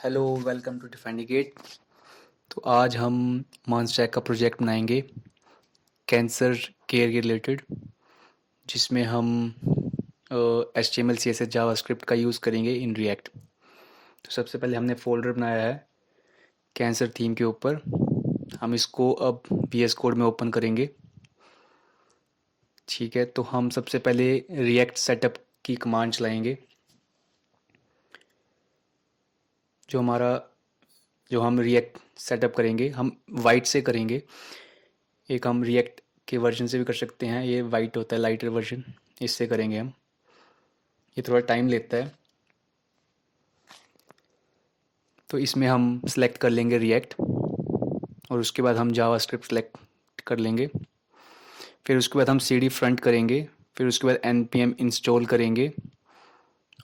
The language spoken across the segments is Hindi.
Hello, welcome to डिफाइंडिगेट। तो आज हम मॉन्स्टैक का प्रोजेक्ट बनाएंगे कैंसर केयर के रिलेटेड, जिसमें हम H T M L C S S JavaScript का यूज़ करेंगे इन रिएक्ट। तो सबसे पहले हमने फोल्डर बनाया है कैंसर थीम के ऊपर। हम इसको अब वी एस कोड में ओपन करेंगे। ठीक है, तो हम सबसे पहले रिएक्ट सेटअप की कमांड चलाएंगे। जो हमारा जो हम रिएक्ट सेटअप करेंगे हम वाइट से करेंगे। एक हम रिएक्ट के वर्जन से भी कर सकते हैं, ये वाइट होता है लाइटर वर्जन, इससे करेंगे हम। ये थोड़ा टाइम लेता है। तो इसमें हम सेलेक्ट कर लेंगे रिएक्ट और उसके बाद हम जावास्क्रिप्ट सेलेक्ट कर लेंगे। फिर उसके बाद हम सीडी फ्रंट करेंगे। फिर उसके बाद npm इंस्टॉल करेंगे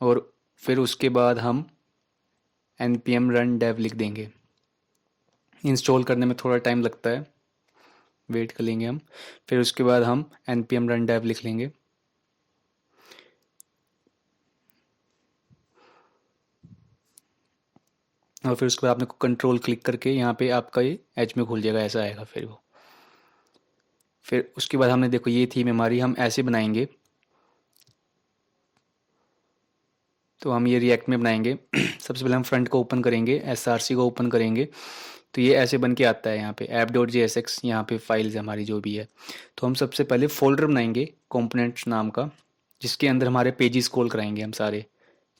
और फिर उसके बाद हम npm रन डेव लिख देंगे। इंस्टॉल करने में थोड़ा टाइम लगता है, वेट कर लेंगे हम। फिर उसके बाद हम npm रन डेव लिख लेंगे। और फिर उसके बाद आपने कंट्रोल क्लिक करके यहाँ पे आपका ये एच में खुल जाएगा, ऐसा आएगा फिर वो। फिर उसके बाद हमने देखो ये थीम हमारी हम ऐसे बनाएंगे। तो हम ये रिएक्ट में बनाएंगे। सबसे पहले हम फ्रंट को ओपन करेंगे, src को ओपन करेंगे। तो ये ऐसे बन के आता है यहाँ पे app.jsx, यहाँ पे फाइल्स हमारी जो भी है। तो हम सबसे पहले फोल्डर बनाएंगे कंपोनेंट्स नाम का, जिसके अंदर हमारे पेजेस कॉल कराएंगे हम सारे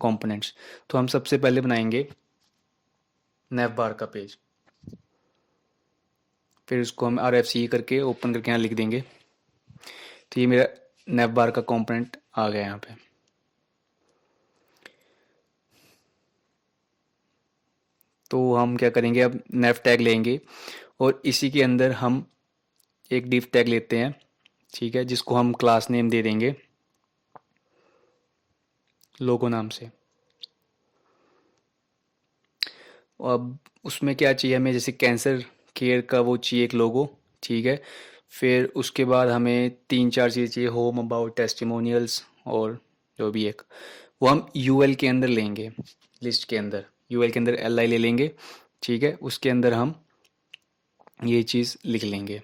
कंपोनेंट्स। तो हम सबसे पहले बनाएंगे नेव बार का पेज। फिर उसको हम RFC करके ओपन करके यहाँ लिख देंगे। तो ये मेरा नेव बार का कंपोनेंट आ गया यहाँ पे। तो हम क्या करेंगे, अब नेव टैग लेंगे और इसी के अंदर हम एक डिव टैग लेते हैं। ठीक है, जिसको हम क्लास नेम दे देंगे लोगो नाम से। अब उसमें क्या चाहिए हमें, जैसे कैंसर केयर का वो चाहिए एक लोगो। ठीक है, फिर उसके बाद हमें 3-4 चीज़ें चाहिए, होम, अबाउट, टेस्टिमोनियल्स और जो भी एक वो हम यूएल के अंदर लेंगे। लिस्ट के अंदर यूएल के अंदर एल आई ले लेंगे। ठीक है, उसके अंदर हम ये चीज़ लिख लेंगे।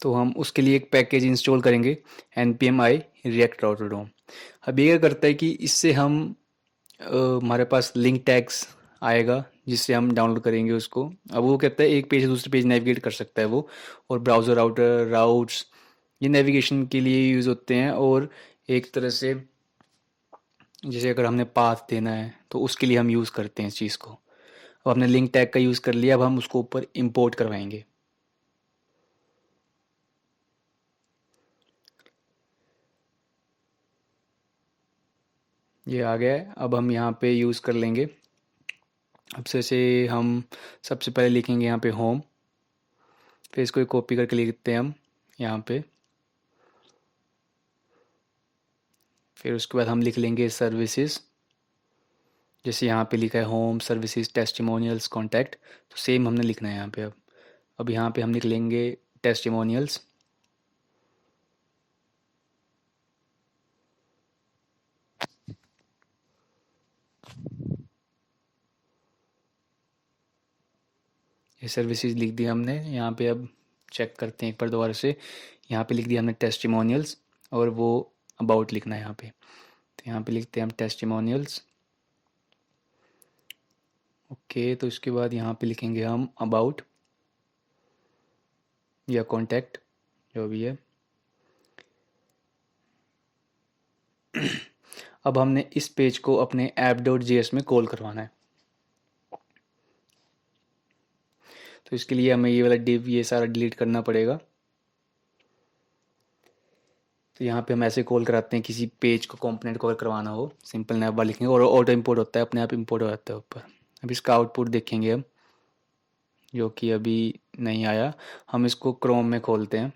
तो हम उसके लिए एक पैकेज इंस्टॉल करेंगे npm i react router dom। अब ये क्या करता है कि इससे हम हमारे पास लिंक टैग्स आएगा, जिससे हम डाउनलोड करेंगे उसको। अब वो कहता है एक पेज से दूसरे पेज नेविगेट कर सकता है वो। और ब्राउज़र राउटर राउट्स ये नेविगेशन के लिए यूज़ होते हैं। और एक तरह से जैसे अगर हमने पाथ देना है तो उसके लिए हम यूज़ करते हैं इस चीज़ को। अब हमने लिंक टैग का यूज़ कर लिया, अब हम उसको ऊपर इंपोर्ट करवाएंगे। ये आ गया है, अब हम यहाँ पे यूज़ कर लेंगे। अब से हम सबसे पहले लिखेंगे यहाँ पे होम। फिर इसको कॉपी करके लिखते हैं हम यहाँ पे। फिर उसके बाद हम लिख लेंगे सर्विसेज, जैसे यहाँ पे लिखा है होम सर्विसेज टेस्टिमोनियल्स कॉन्टैक्ट। तो सेम हमने लिखना है यहाँ पे। अब यहाँ पे हम लिख लेंगे टेस्टिमोनियल्स। ये सर्विसेज लिख दिया हमने यहाँ पे। अब चेक करते हैं एक बार दोबारा से। यहाँ पे लिख दिया हमने टेस्टिमोनियल्स और वो अबाउट लिखना है यहाँ पे। तो यहाँ पे लिखते हैं हम टेस्टिमोनियल्स। ओके, तो इसके बाद यहाँ पे लिखेंगे हम अबाउट या कॉन्टैक्ट, जो भी है। अब हमने इस पेज को अपने app.js में कॉल करवाना है। तो इसके लिए हमें ये वाला div ये सारा डिलीट करना पड़ेगा। तो यहाँ पे हम ऐसे कॉल कराते हैं किसी पेज को कंपोनेंट कॉल करवाना हो, सिंपल नैव बार लिखेंगे और ऑटो इंपोर्ट होता है, अपने आप इंपोर्ट हो जाता है ऊपर। अब इसका आउटपुट देखेंगे हम, जो कि अभी नहीं आया। हम इसको क्रोम में खोलते हैं।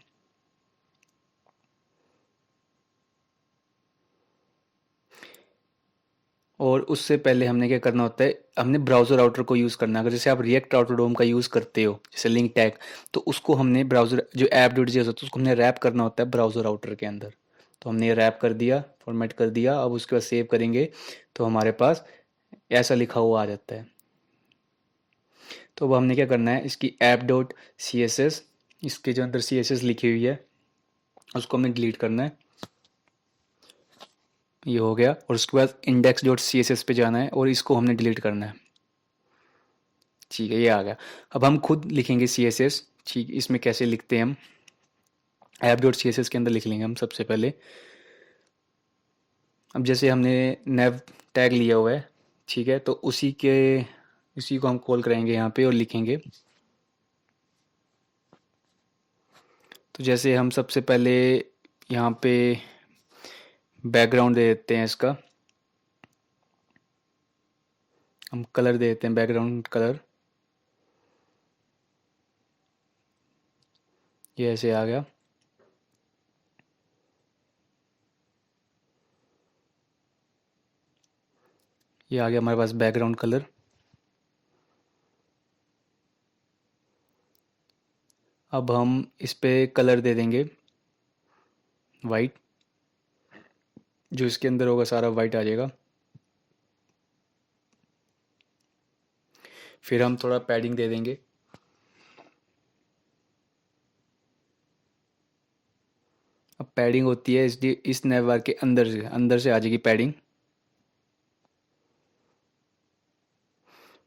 और उससे पहले हमने क्या करना होता है, हमने ब्राउज़र राउटर को यूज़ करना है। अगर जैसे आप रिएक्ट राउटर डोम का यूज़ करते हो जैसे लिंक टैग, तो उसको हमने ब्राउज़र जो ऐप डॉट जेएस होता है उसको हमने रैप करना होता है ब्राउज़र राउटर के अंदर। तो हमने ये रैप कर दिया, फॉर्मेट कर दिया। अब उसके बाद सेव करेंगे तो हमारे पास ऐसा लिखा हुआ आ जाता है। तो अब हमने क्या करना है, इसकी app dot C S S, इसके जो अंदर सी एस एस लिखी हुई है उसको हमें डिलीट करना है। ये हो गया। और उसके बाद index dot C S S पे जाना है और इसको हमने डिलीट करना है। ठीक है, ये आ गया। अब हम खुद लिखेंगे सी एस एस। ठीक, इसमें कैसे लिखते हैं हम, app dot C S S के अंदर लिख लेंगे हम सबसे पहले। अब जैसे हमने नेव टैग लिया हुआ है, ठीक है, तो उसी को हम कॉल करेंगे यहाँ पे और लिखेंगे। तो जैसे हम सबसे पहले यहाँ पे बैकग्राउंड दे देते हैं इसका, हम कलर दे देते हैं बैकग्राउंड कलर। ये ऐसे आ गया। ये आ गया हमारे पास बैकग्राउंड कलर। अब हम इस पे कलर दे देंगे वाइट, जो इसके अंदर होगा सारा वाइट आ जाएगा। फिर हम थोड़ा पैडिंग दे देंगे। अब पैडिंग होती है इस नेवर के अंदर से आ जाएगी पैडिंग।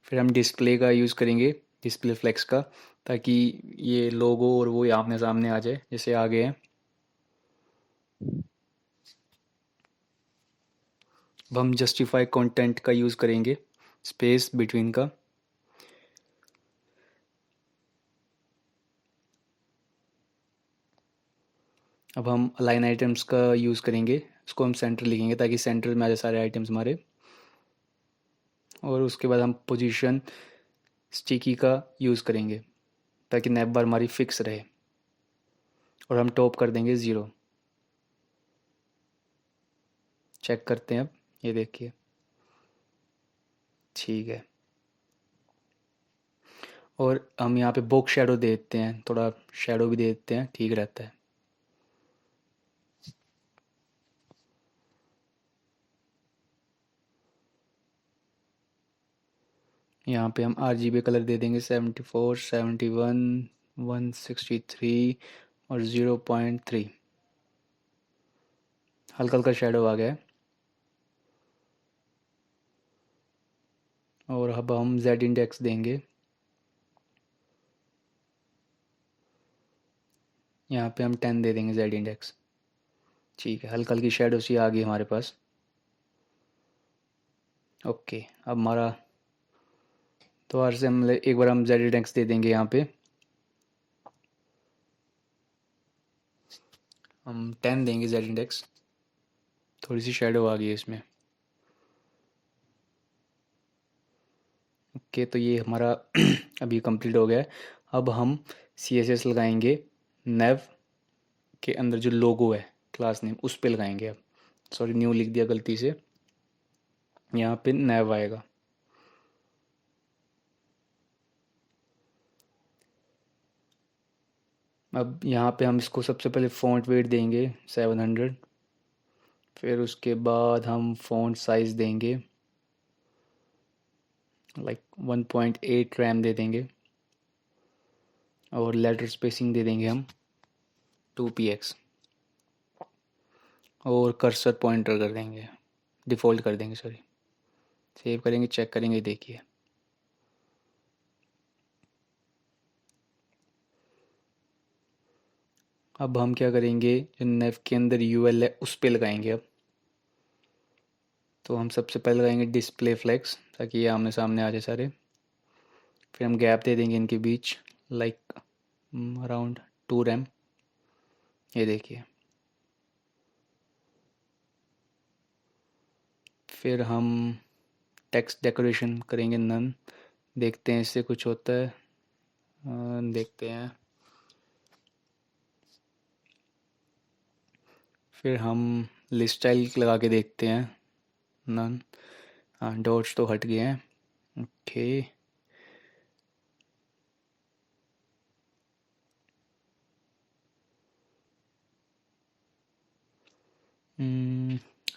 फिर हम डिस्प्ले का यूज़ करेंगे, डिस्प्ले फ्लेक्स का, ताकि ये लोगो और वो आमने सामने आ जाए जैसे आ गए हैं। अब हम जस्टिफाई कंटेंट का यूज़ करेंगे, स्पेस बिटवीन का। अब हम अलाइन आइटम्स का यूज़ करेंगे, इसको हम सेंटर लिखेंगे ताकि सेंटर में आ जाए सारे आइटम्स हमारे। और उसके बाद हम पोजीशन स्टिकी का यूज़ करेंगे ताकि नैप बार हमारी फिक्स रहे। और हम टॉप कर देंगे 0। चेक करते हैं अब, ये देखिए ठीक है। और हम यहाँ पे बॉक्स शेडो दे देते हैं, थोड़ा शेडो भी दे देते हैं, ठीक रहता है। यहाँ पे हम RGB कलर दे देंगे 74, 71, 163 और 0.3। हल्का हल्का शेडो आ गया है। और अब हम Z इंडेक्स देंगे, यहाँ पे हम 10 दे देंगे Z इंडेक्स। ठीक है, हल्का हल्की शेडो सी आ गई हमारे पास। ओके, अब हमारा दोबारा से हम एक बार हम Z इंडेक्स दे देंगे। यहाँ पे हम 10 देंगे Z इंडेक्स। थोड़ी सी शेडो आ गई है इसमें। ओके, तो ये हमारा अभी कंप्लीट हो गया है। अब हम CSS लगाएंगे नेव के अंदर, जो लोगो है क्लास नेम उस पे लगाएंगे। अब सॉरी, न्यू लिख दिया गलती से, यहाँ पे नेव आएगा। अब यहाँ पे हम इसको सबसे पहले फ़ॉन्ट वेट देंगे 700। फिर उसके बाद हम फ़ॉन्ट साइज़ देंगे लाइक 1.8 रैम दे देंगे। और लेटर स्पेसिंग दे देंगे हम 2px। और कर्सर पॉइंटर कर देंगे, डिफ़ॉल्ट कर देंगे सॉरी। सेव करेंगे, चेक करेंगे, देखिए अब हम क्या करेंगे, जो नेव के अंदर UL है उस पे लगाएंगे। अब तो हम सबसे पहले लगाएंगे डिस्प्ले फ्लेक्स ताकि ये आमने सामने आ जाए सारे। फिर हम गैप दे देंगे इनके बीच लाइक अराउंड 2 रैम। ये देखिए। फिर हम टेक्स्ट डेकोरेशन करेंगे नन। देखते हैं इससे कुछ होता है। देखते हैं। फिर हम लिस्ट स्टाइल लगा के देखते हैं नन। हाँ डॉट्स तो हट गए हैं। ओके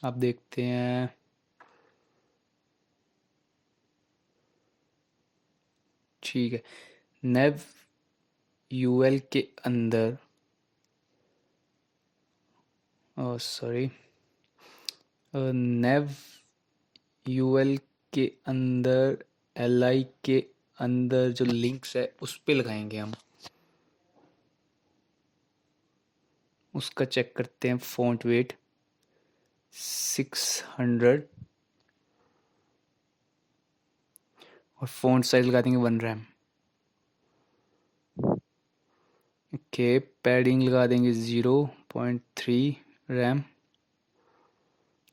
अब देखते हैं। ठीक है, नेव यूएल के अंदर, सॉरी, नेव यूएल के अंदर एलआई के अंदर जो लिंक्स है उस पे लगाएंगे हम। उसका चेक करते हैं, फ़ॉन्ट वेट 600 और फ़ॉन्ट साइज लगा देंगे 1 रैम। ओके, पैडिंग लगा देंगे 0.3 रैम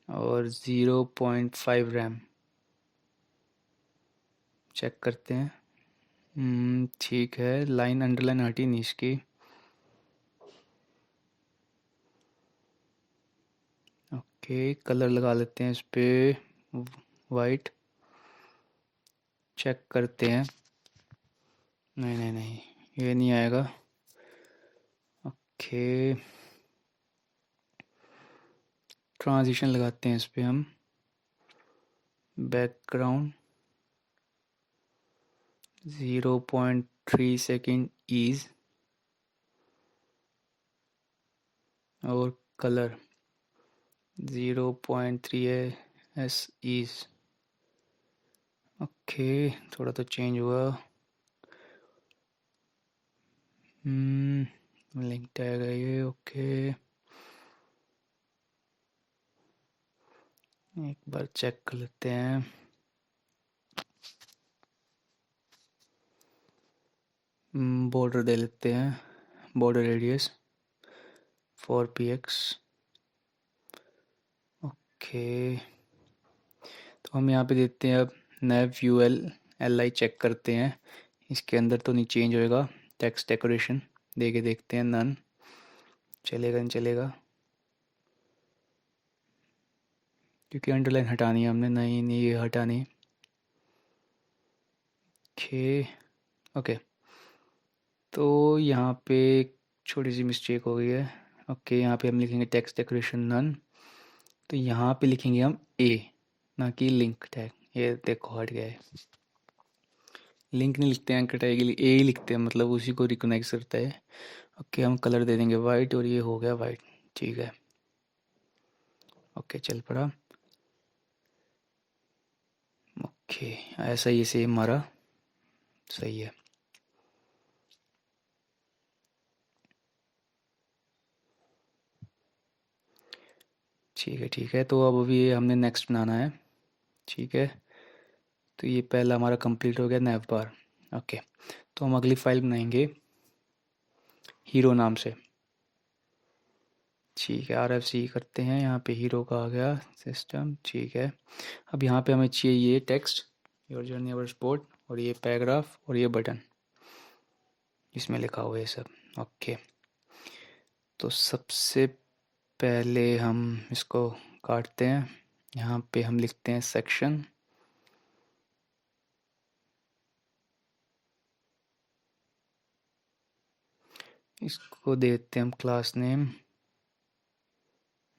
और 0.5 रैम। चेक करते हैं। ठीक है, लाइन अंडरलाइन हटी नहीं इसकी। ओके, कलर लगा लेते हैं इस पे वाइट। चेक करते हैं। नहीं नहीं नहीं, ये नहीं आएगा। ओके, ट्रांजिशन लगाते हैं इस पे हम, बैकग्राउंड 0.3 सेकेंड ईज और कलर 0.3 एस ईज। ओके, थोड़ा तो चेंज हुआ। लिंक टैग है ये। ओके, एक बार चेक कर लेते हैं। बॉर्डर दे लेते हैं, बॉर्डर रेडियस 4px। ओके, तो हम यहाँ पे देते हैं अब नेव यूएल एल आई। चेक करते हैं इसके अंदर तो नहीं चेंज होएगा। टेक्स्ट डेकोरेशन दे के देखते हैं, नन चलेगा नहीं चलेगा, क्योंकि अंडरलाइन हटानी है हमने। नहीं नहीं, ये हटानी। ओके ओके, तो यहाँ पे एक छोटी सी मिस्टेक हो गई है। ओके, यहाँ पे हम लिखेंगे टेक्स्ट डेकोरेशन नन, तो यहाँ पे लिखेंगे हम ए, ना कि लिंक टैग। ये देखो हट गया है। लिंक नहीं लिखते हैं एंकर टैग के लिए, ए ही लिखते हैं, मतलब उसी को रिकॉग्नाइज करता है। ओके, हम कलर दे देंगे वाइट और ये हो गया वाइट। ठीक है, ओके चल पड़ा। ओके, ऐसा ही सेम हमारा सही है। ठीक है, तो अब अभी हमने नेक्स्ट बनाना है। ठीक है, तो ये पहला हमारा कंप्लीट हो गया नैव बार। ओके, तो हम अगली फाइल बनाएंगे हीरो नाम से। ठीक है, RFC करते हैं, यहाँ पे हीरो का आ गया सिस्टम। ठीक है, अब यहाँ पे हमें चाहिए ये text, your journey our sport, और ये पैराग्राफ और ये बटन इसमें लिखा हुआ है सब। ओके, तो सबसे पहले हम इसको काटते हैं। यहाँ पे हम लिखते हैं सेक्शन, इसको देते हैं हम क्लास नेम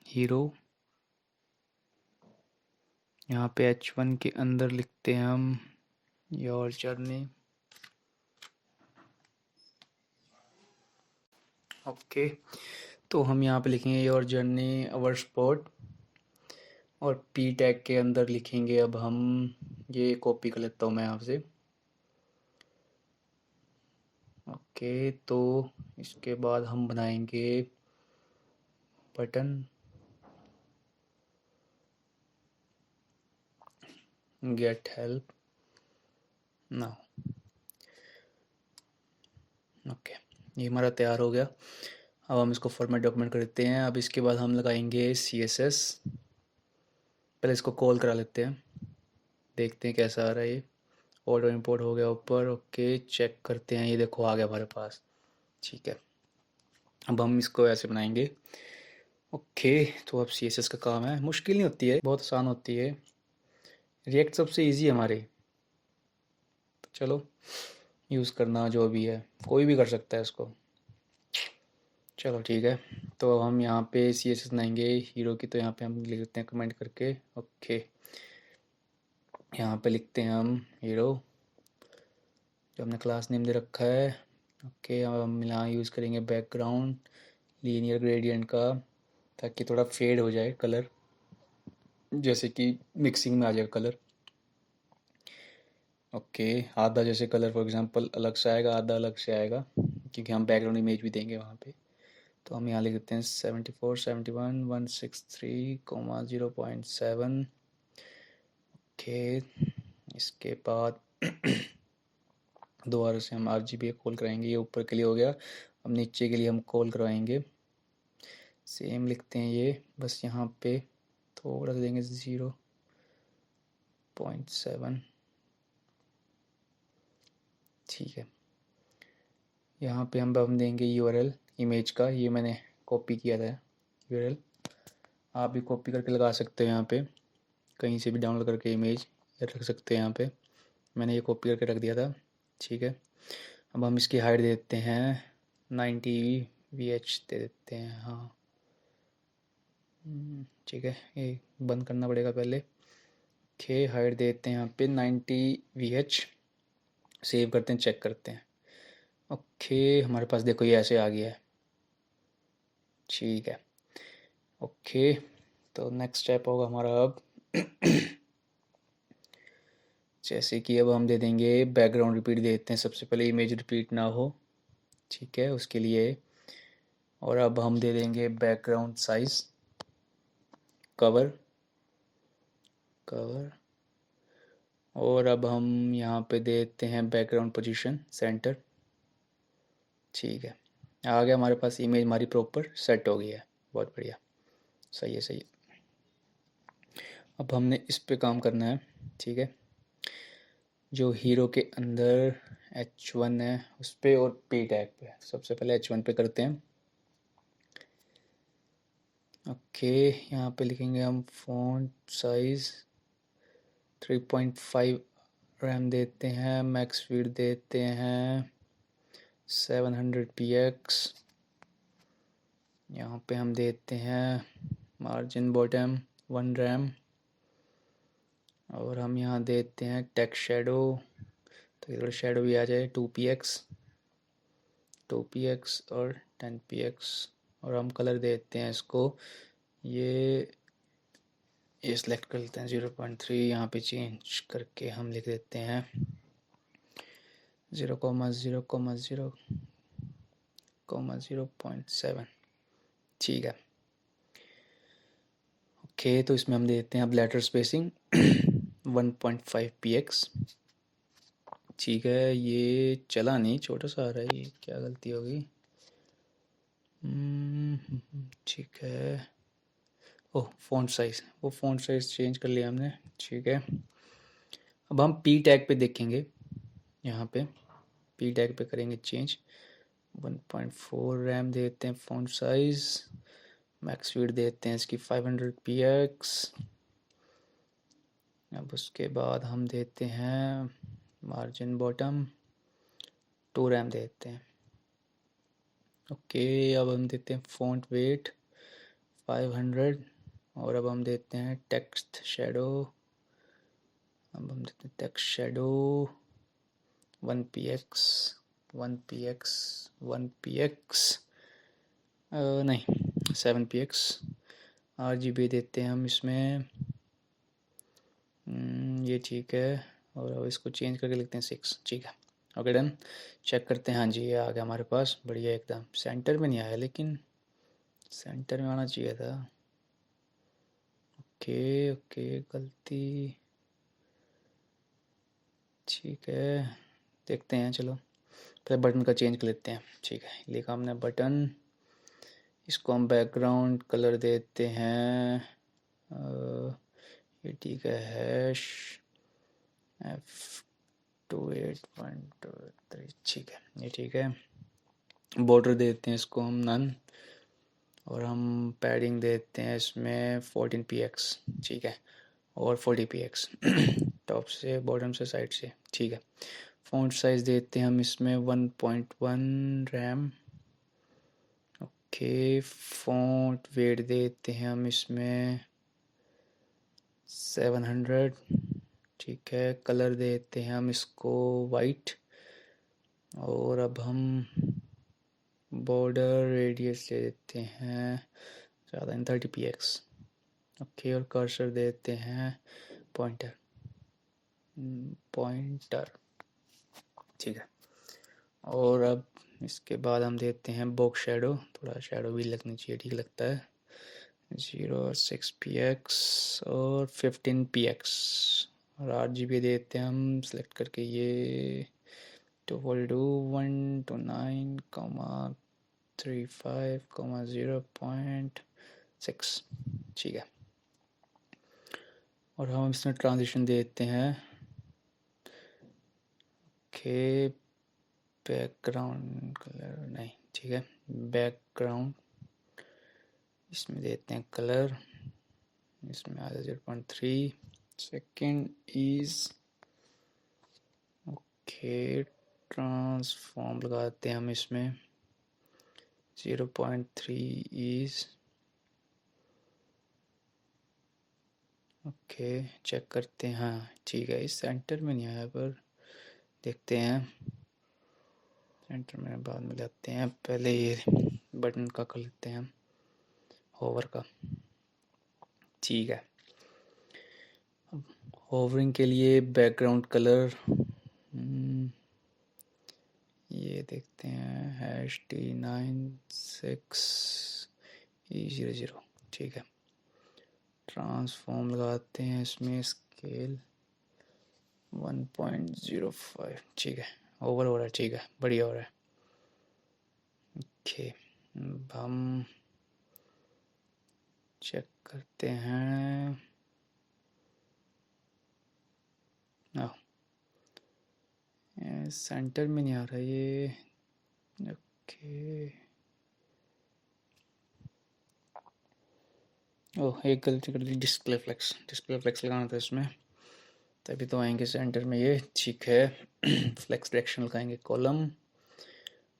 हीरो। यहाँ पे H1 के अंदर लिखते हैं हम योर जर्नी। ओके, तो हम यहाँ पे लिखेंगे योर जर्नी अवर स्पोर्ट, और पी टैग के अंदर लिखेंगे अब हम, ये कॉपी कर लेता हूँ मैं आपसे। ओके, तो इसके बाद हम बनाएंगे button, get help now. Okay, ये हमारा तैयार हो गया। अब हम इसको फॉर्मेट डॉक्यूमेंट कर देते हैं। अब इसके बाद हम लगाएंगे CSS। पहले इसको कॉल करा लेते हैं, देखते हैं कैसा आ रहा है ये। ऑटो इंपोर्ट हो गया ऊपर। ओके, चेक करते हैं, ये देखो आ गया हमारे पास। ठीक है, अब हम इसको ऐसे बनाएंगे। ओके, तो अब CSS का काम है, मुश्किल नहीं होती है, बहुत आसान होती है। रिएक्ट सबसे इजी है हमारे, तो चलो यूज़ करना जो भी है, कोई भी कर सकता है इसको। चलो ठीक है, तो हम यहाँ पे सी एस एस बनाएंगे हीरो की, तो यहाँ पे हम लिख देते हैं कमेंट करके। ओके, यहाँ पे लिखते हैं हम हीरो, जो हमने क्लास नेम दे रखा है। ओके, अब हम यहाँ यूज़ करेंगे बैकग्राउंड लीनियर ग्रेडियंट का, ताकि थोड़ा फेड हो जाए कलर, जैसे कि मिक्सिंग में आ जाएगा कलर। ओके, आधा जैसे कलर फॉर एग्जांपल अलग से आएगा, आधा अलग से आएगा, क्योंकि हम बैकग्राउंड इमेज भी देंगे वहाँ पे। तो हम यहाँ लिख देते हैं 74 71 163 0.7। ओके, इसके बाद दोबारा से हम RGB कॉल कराएंगे, ये ऊपर के लिए हो गया। अब नीचे के लिए हम कॉल करवाएंगे, सेम लिखते हैं ये, बस यहाँ पे थोड़ा सा देंगे 0.7। ठीक है, यहाँ पे हम देंगे URL इमेज का, ये मैंने कॉपी किया था URL, आप भी कॉपी करके लगा सकते हो यहाँ पे, कहीं से भी डाउनलोड करके इमेज रख सकते हैं यहाँ पे, मैंने ये कॉपी करके रख दिया था। ठीक है, अब हम इसकी हाइट दे देते हैं 90 VH दे देते हैं, हाँ ठीक है, ये बंद करना पड़ेगा पहले। ओके, हाइट देते हैं यहाँ पे 90 VH, सेव करते हैं, चेक करते हैं। ओके, हमारे पास देखो ये ऐसे आ गया है। ठीक है, ओके, तो नेक्स्ट स्टेप होगा हमारा अब जैसे कि अब हम दे देंगे बैकग्राउंड रिपीट दे देते हैं, सबसे पहले इमेज रिपीट ना हो, ठीक है, उसके लिए। और अब हम दे देंगे बैकग्राउंड साइज कवर, और अब हम यहाँ पे देते हैं बैकग्राउंड पोजीशन सेंटर। ठीक है, आ गया हमारे पास इमेज, हमारी प्रॉपर सेट हो गई है, बहुत बढ़िया, सही है, सही है। अब हमने इस पे काम करना है। ठीक है, जो हीरो के अंदर H1 है उस पर और P टैग पे, सबसे पहले H1 पे करते हैं। ओके, यहाँ पे लिखेंगे हम फ़ॉन्ट साइज़ 3.5 रैम देते हैं, मैक्स स्पीड देते हैं 700 px। यहाँ पे हम देते हैं मार्जिन बॉटम 1 रैम, और हम यहाँ देते हैं टेक्स्ट शेडो, तो थोड़ा शेडो भी आ जाए 2px और 10px, और हम कलर देते हैं इसको, ये सेलेक्ट कर लेते हैं 0.3, यहाँ पे चेंज करके हम लिख देते हैं 0,0,0,0.7। ठीक है, ओके, तो इसमें हम देते हैं अब लेटर स्पेसिंग 1.5 px। ठीक है, ये चला नहीं, छोटा सा आ रहा है, ये क्या गलती होगी। ठीक है, ओह फ़ॉन्ट साइज़, वो फ़ॉन्ट साइज़ चेंज कर लिया हमने। ठीक है, अब हम P टैग पे देखेंगे, यहाँ पे P टैग पे करेंगे चेंज, 1.4 रैम देते हैं, फ़ॉन्ट साइज़, मैक्स स्पीड देते हैं इसकी 500 px। अब उसके बाद हम देते हैं मार्जिन बॉटम 2 रैम देते हैं। ओके, अब हम देते हैं फ़ॉन्ट वेट 500, और अब हम देते हैं टेक्स्ट शेडो, अब हम देते हैं टेक्स्ट शेडो 1px नहीं 7px। RGB देते हैं हम इसमें, ये ठीक है, और अब इसको चेंज करके लिखते हैं 6। ठीक है, ओके डन, चेक करते हैं, हाँ जी ये आ गया हमारे पास, बढ़िया एकदम। सेंटर में नहीं आया, लेकिन सेंटर में आना चाहिए था। ओके ओके, गलती, ठीक है, देखते हैं, चलो पहले बटन का चेंज कर लेते हैं। ठीक है, लिखा हमने बटन, इसको हम बैकग्राउंड कलर देते हैं, ये ठीक है, हैश F28.3। ठीक है, ये ठीक है, बॉर्डर देते हैं इसको हम नन, और हम पैडिंग देते हैं इसमें 14px। ठीक है, और 40px टॉप से बॉटम से साइड से, ठीक है। फ़ॉन्ट साइज़ देते हैं हम इसमें 1.1 रैम, ओके। फ़ॉन्ट वेट देते हैं हम इसमें 700, ठीक है। कलर देते हैं हम इसको वाइट, और अब हम बॉर्डर रेडियस दे देते हैं ज़्यादा नहीं 30px, ओके। और कर्सर देते हैं पॉइंटर, ठीक है। और अब इसके बाद हम देते हैं बॉक्स शेडो, थोड़ा शेडो भी लगनी चाहिए, ठीक लगता है। 0.6px और 15px, और RGB देते हैं हम सेलेक्ट करके ये 2.129,35,0.6, ठीक है। और हम इसमें ट्रांजिशन देते हैं, ओके। बैकग्राउंड कलर नहीं, ठीक है। बैकग्राउंड इसमें देते हैं कलर, इसमें आ जाए 0.3 सेकेंड इज, ओके। ट्रांसफॉर्म लगाते हैं हम इसमें 0.3 इज, ओके। चेक करते हैं, हाँ ठीक है। इस सेंटर में नहीं आया पर देखते हैं, सेंटर में बाद में लाते हैं। पहले ये बटन का कर लेते हैं, होवर का, ठीक है। होवरिंग के लिए बैकग्राउंड कलर ये देखते हैं T96E00, ठीक है। ट्रांसफॉर्म लगाते हैं इसमें, स्केल 1.05, ठीक है। ओवर हो रहा है, ठीक है, बढ़िया हो रहा है, ओके। हम चेक करते हैं, सेंटर में नहीं आ रहा ये, ओके। ओह, एक गलती कर दी, डिस्प्ले फ्लेक्स लगाना था इसमें, तभी तो आएंगे सेंटर में ये, ठीक है। फ्लेक्स डायरेक्शन लगाएंगे कॉलम,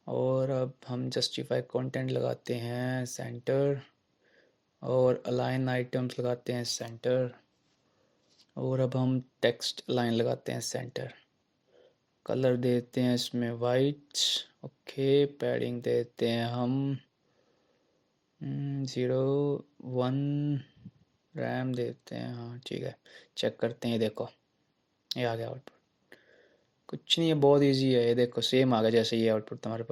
और अब हम जस्टिफाई कंटेंट लगाते हैं सेंटर, और अलाइन आइटम्स लगाते हैं सेंटर, और अब हम टेक्स्ट अलाइन लगाते हैं सेंटर। कलर देते हैं इसमें वाइट, ओके। पैडिंग देते हैं हम 0.1 रैम देते हैं, हाँ ठीक है। चेक करते हैं, ये देखो ये आ गया आउटपुट, कुछ नहीं है, बहुत इजी है, ये देखो सेम आ गया जैसे ये आउटपुट तुम्हारे पास।